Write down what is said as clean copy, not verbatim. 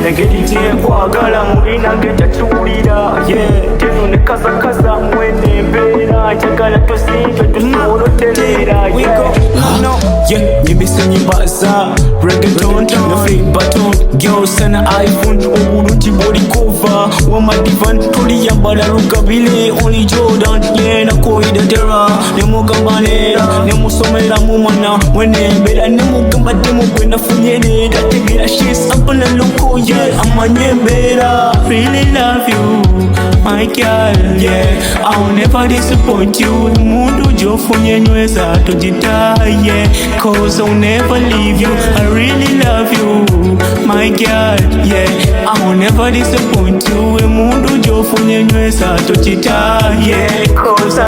engeri gyenkwagala muli nange takiwulira teno ne kasakaza mwene embeera njagala tusinge tusobola otereera nyimisa nyimba za reggaeton no fake baton girls and iPhone obulungi bw'olikova wamadivan toliyambala lugabire only Jordan nakoyida tera nemugamba neera nemusomera mu mwana mwenembeera nemugamba demu gwe nafunye leera tegera she's up on a loco amanye embeera really love you my girl I'll never disappoint you mundu gyofunye nyweza togitaye cause I'll never leave you I really love you my girl I'll never disappoint you mundu gyofunye nyweza togitaye cause